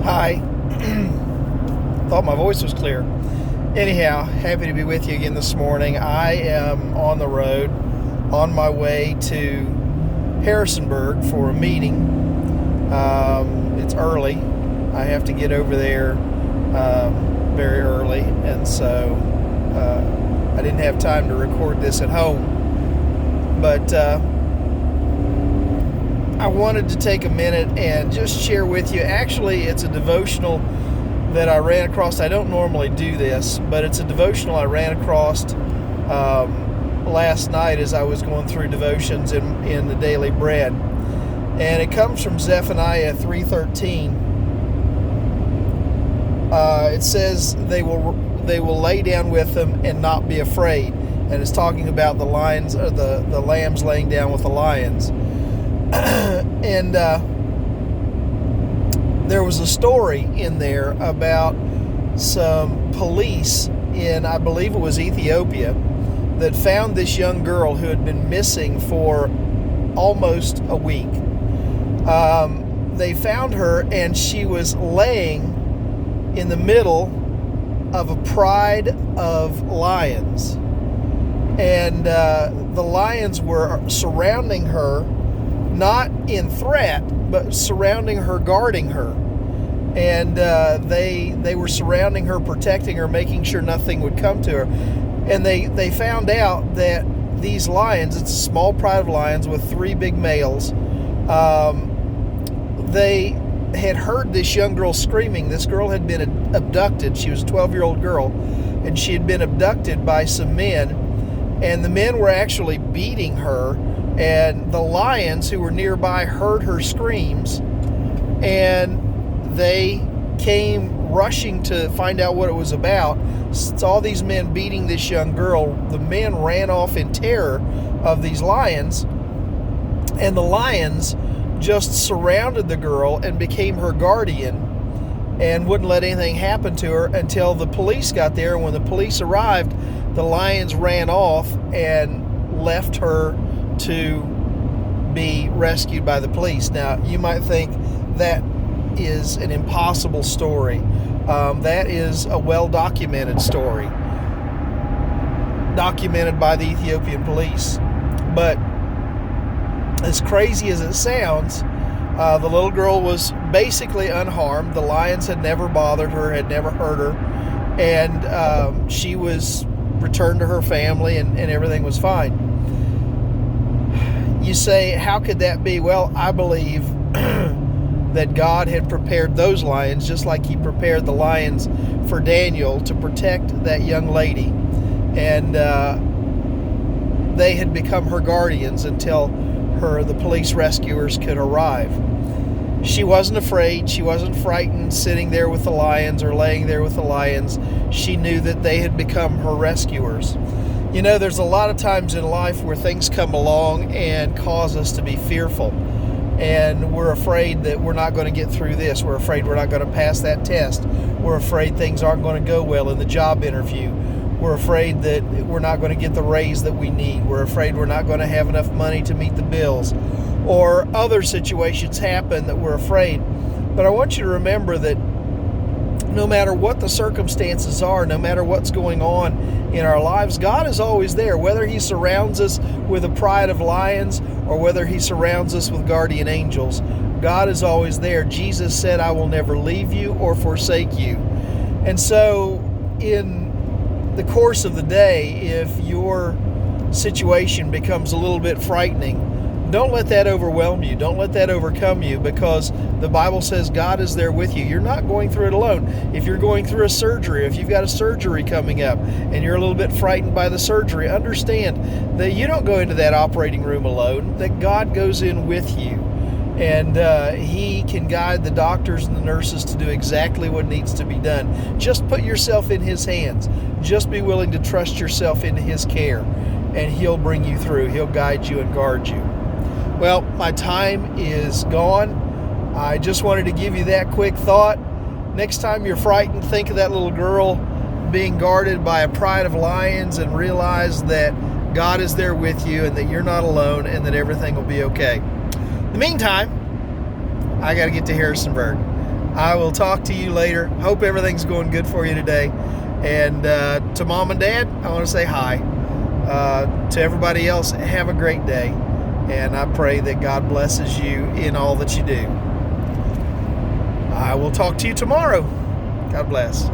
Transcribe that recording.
Hi. Thought my voice was clear. Anyhow, happy to be with you again this morning. I am on the road on my way to Harrisonburg for a meeting. It's early. I have to get over there very early, and so I didn't have time to record this at home. But I wanted to take a minute and just share with you. Actually, it's a devotional that I ran across. I don't normally do this, but it's a devotional I ran across last night as I was going through devotions in the Daily Bread. And it comes from Zephaniah 3:13. It says, they will lay down with them and not be afraid. And it's talking about the lions, or the lambs laying down with the lions. And there was a story in there about some police in, I believe it was Ethiopia, that found this young girl who had been missing for almost a week. They found her, and she was laying in the middle of a pride of lions. And the lions were surrounding her, not in threat, but surrounding her, guarding her. And they were surrounding her, protecting her, making sure nothing would come to her. And they found out that these lions, it's a small pride of lions with 3 big males, they had heard this young girl screaming. This girl had been abducted. She was a 12-year-old girl, and she had been abducted by some men, and the men were actually beating her. And the lions who were nearby heard her screams, and they came rushing to find out what it was about. Saw these men beating this young girl. The men ran off in terror of these lions, and the lions just surrounded the girl and became her guardian and wouldn't let anything happen to her until the police got there. And when the police arrived, the lions ran off and left her to be rescued by the police. Now, you might think that is an impossible story. That is a well-documented story, documented by the Ethiopian police. But as crazy as it sounds, the little girl was basically unharmed. The lions had never bothered her, had never hurt her, and she was returned to her family, and everything was fine. You say, how could that be? Well, I believe that God had prepared those lions just like He prepared the lions for Daniel to protect that young lady. And they had become her guardians until the police rescuers could arrive. She wasn't afraid. She wasn't frightened sitting there with the lions or laying there with the lions. She knew that they had become her rescuers. You know, there's a lot of times in life where things come along and cause us to be fearful. And we're afraid that we're not going to get through this. We're afraid we're not going to pass that test. We're afraid things aren't going to go well in the job interview. We're afraid that we're not going to get the raise that we need. We're afraid we're not going to have enough money to meet the bills. Or other situations happen that we're afraid. But I want you to remember that no matter what the circumstances are, no matter what's going on in our lives, God is always there. Whether He surrounds us with a pride of lions or whether He surrounds us with guardian angels, God is always there. Jesus said, I will never leave you or forsake you. And so in the course of the day, if your situation becomes a little bit frightening, don't let that overwhelm you. Don't let that overcome you, because the Bible says God is there with you. You're not going through it alone. If you're going through a surgery, if you've got a surgery coming up and you're a little bit frightened by the surgery, understand that you don't go into that operating room alone, that God goes in with you. And He can guide the doctors and the nurses to do exactly what needs to be done. Just put yourself in His hands. Just be willing to trust yourself into His care, and He'll bring you through. He'll guide you and guard you. Well, my time is gone. I just wanted to give you that quick thought. Next time you're frightened, think of that little girl being guarded by a pride of lions, and realize that God is there with you and that you're not alone and that everything will be okay. In the meantime, I got to get to Harrisonburg. I will talk to you later. Hope everything's going good for you today. And to Mom and Dad, I want to say hi. To everybody else, have a great day. And I pray that God blesses you in all that you do. I will talk to you tomorrow. God bless.